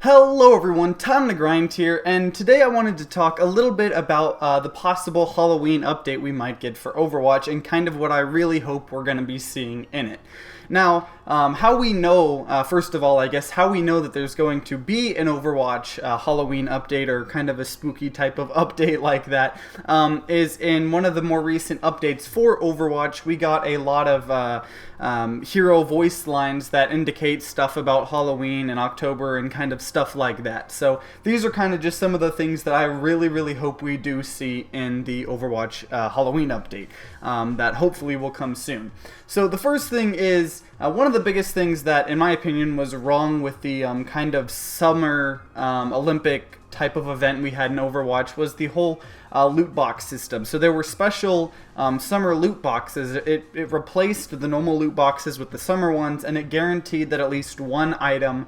Hello everyone, TimeToGrind here, and today I wanted to talk a little bit about the possible Halloween update we might get for Overwatch and kind of what I really hope we're going to be seeing in it. Now, how we know, first of all, I guess, how we know that there's going to be an Overwatch Halloween update or kind of a spooky type of update like that, is in one of the more recent updates for Overwatch. We got a lot of hero voice lines that indicate stuff about Halloween and October and kind of stuff like that. So these are kind of just some of the things that I really hope we do see in the Overwatch Halloween update that hopefully will come soon. So the first thing is, one of the biggest things that, in my opinion, was wrong with the kind of summer Olympic type of event we had in Overwatch was the whole loot box system. So there were special summer loot boxes. It replaced the normal loot boxes with the summer ones, and it guaranteed that at least one item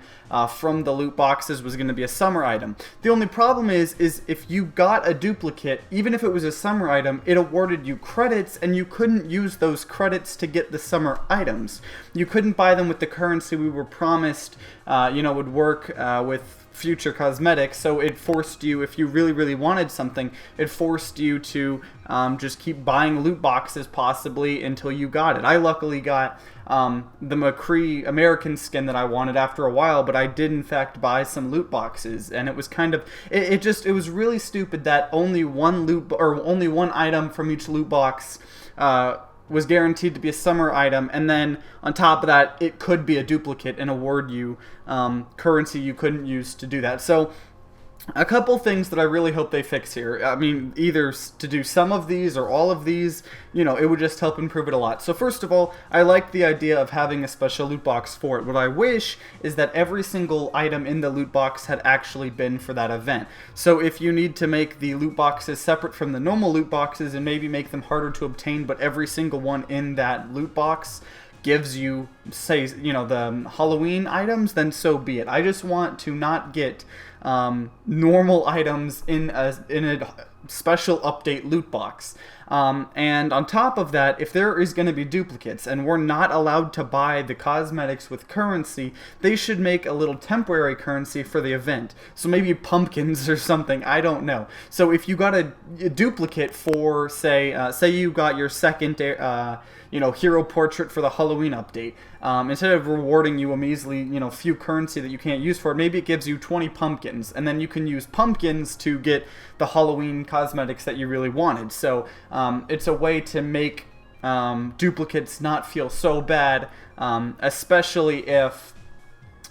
from the loot boxes was going to be a summer item. The only problem is if you got a duplicate, even if it was a summer item, it awarded you credits, and you couldn't use those credits to get the summer items. You couldn't buy them with the currency we were promised, would work with future cosmetics. So it forced you, if you really wanted something, it forced you to just keep buying loot boxes possibly until you got it. I luckily got the McCree American skin that I wanted after a while, but I did in fact buy some loot boxes, and it was kind of it was really stupid that only one item from each loot box was guaranteed to be a summer item, and then on top of that it could be a duplicate and award you currency you couldn't use to do that. So a couple things that I really hope they fix here. I mean, either to do some of these or all of these, it would just help improve it a lot. So first of all, I like the idea of having a special loot box for it. What I wish is that every single item in the loot box had actually been for that event. So if you need to make the loot boxes separate from the normal loot boxes and maybe make them harder to obtain, but every single one in that loot box gives you, say, the Halloween items, then so be it. I just want to not get normal items in a special update loot box. And on top of that, if there is going to be duplicates and we're not allowed to buy the cosmetics with currency, they should make a little temporary currency for the event. So maybe pumpkins or something, I don't know. So if you got a duplicate for, say you got your second hero portrait for the Halloween update, instead of rewarding you a measly few currency that you can't use for it, maybe it gives you 20 pumpkins, and then you can use pumpkins to get the Halloween cosmetics that you really wanted. So it's a way to make duplicates not feel so bad, especially if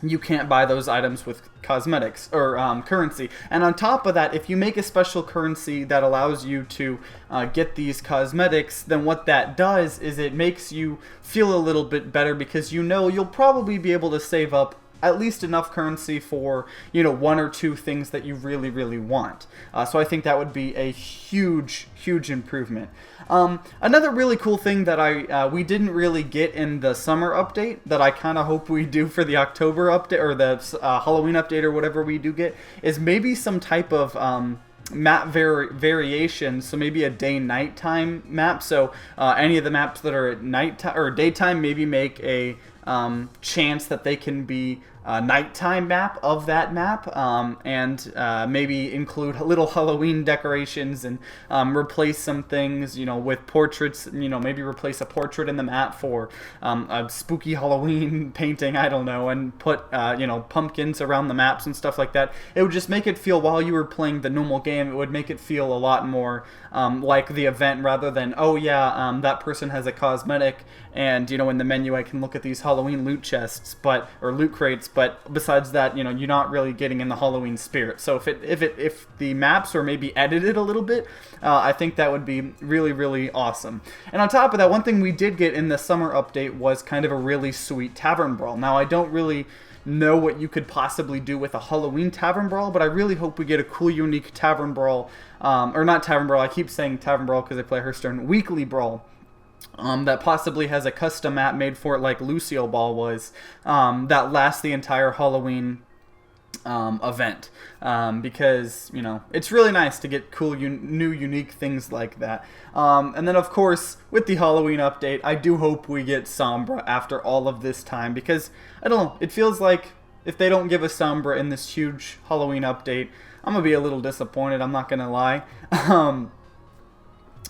you can't buy those items with cosmetics or currency. And on top of that, if you make a special currency that allows you to get these cosmetics, then what that does is it makes you feel a little bit better, because you'll probably be able to save up at least enough currency for one or two things that you really want. So I think that would be a huge improvement. Another really cool thing that we didn't really get in the summer update that I kind of hope we do for the October update or the Halloween update or whatever we do get is maybe some type of map variation. So maybe a day-nighttime map. So any of the maps that are at nighttime or daytime, maybe make a chance that they can be a nighttime map of that map, and maybe include little Halloween decorations and replace some things, with portraits. Maybe replace a portrait in the map for a spooky Halloween painting, I don't know, and put pumpkins around the maps and stuff like that. It would just make it feel, while you were playing the normal game, it would make it feel a lot more like the event, rather than, oh yeah, that person has a cosmetic, and in the menu I can look at these Halloween loot chests, or loot crates, but besides that, you're not really getting in the Halloween spirit. So if the maps were maybe edited a little bit, I think that would be really awesome. And on top of that, one thing we did get in the summer update was kind of a really sweet tavern brawl. Now, I don't really know what you could possibly do with a Halloween tavern brawl, but I really hope we get a cool, unique tavern brawl, or not tavern brawl, I keep saying tavern brawl because I play Hearthstone, weekly brawl. That possibly has a custom map made for it like Lucio Ball was, that lasts the entire Halloween event, because it's really nice to get cool new unique things like that. And then of course with the Halloween update, I do hope we get Sombra after all of this time, because I don't know, it feels like if they don't give us Sombra in this huge Halloween update, I'm gonna be a little disappointed, I'm not gonna lie.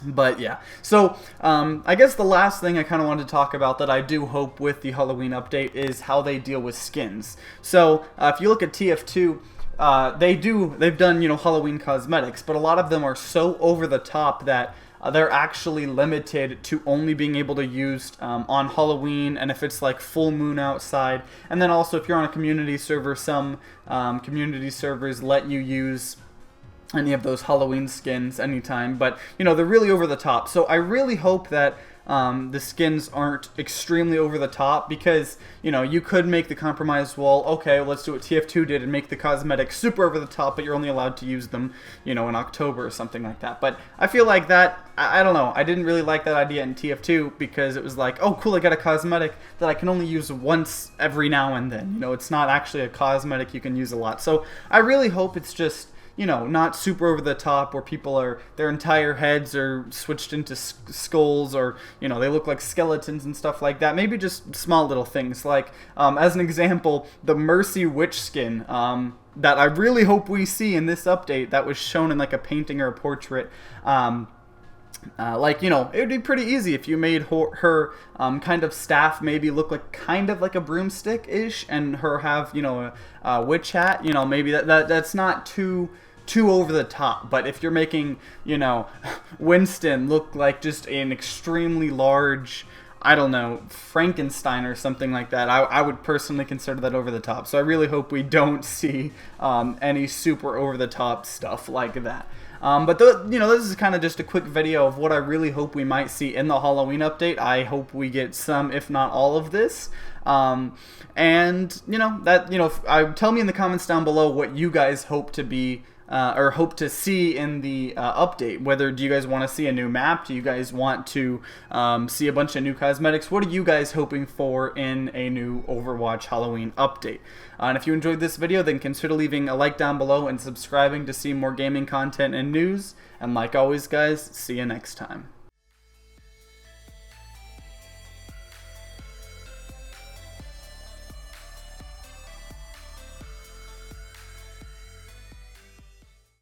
But yeah, so I guess the last thing I kind of wanted to talk about that I do hope with the Halloween update is how they deal with skins. So if you look at TF2, they've done, you know, Halloween cosmetics, but a lot of them are so over the top that they're actually limited to only being able to use on Halloween, and if it's like full moon outside. And then also if you're on a community server, some community servers let you use any of those Halloween skins anytime, but you know, they're really over the top. So I really hope that the skins aren't extremely over the top, because you know, you could make the compromise, well, okay, let's do what TF2 did and make the cosmetics super over the top, but you're only allowed to use them, you know, in October or something like that. But I feel like that, I don't know, I didn't really like that idea in TF2, because it was like, oh cool, I got a cosmetic that I can only use once every now and then. You know, it's not actually a cosmetic you can use a lot. So I really hope it's just, you know, not super over the top where people are, their entire heads are switched into skulls, or, you know, they look like skeletons and stuff like that. Maybe just small little things like, as an example, the Mercy Witch skin that I really hope we see in this update that was shown in like a painting or a portrait. Like, you know, it would be pretty easy if you made her kind of staff maybe look like kind of like a broomstick-ish, and her have, you know, a witch hat. You know, maybe that's not too over the top. But if you're making, you know, Winston look like just an extremely large, I don't know, Frankenstein or something like that, I would personally consider that over the top. So I really hope we don't see any super over the top stuff like that. But you know, this is kind of just a quick video of what I really hope we might see in the Halloween update. I hope we get some, if not all of this. And you know, that, you know, tell me in the comments down below what you guys hope to be or hope to see in the update. Whether, do you guys want to see a new map? Do you guys want to see a bunch of new cosmetics? What are you guys hoping for in a new Overwatch Halloween update? And if you enjoyed this video, then consider leaving a like down below and subscribing to see more gaming content and news. And like always, guys, see you next time.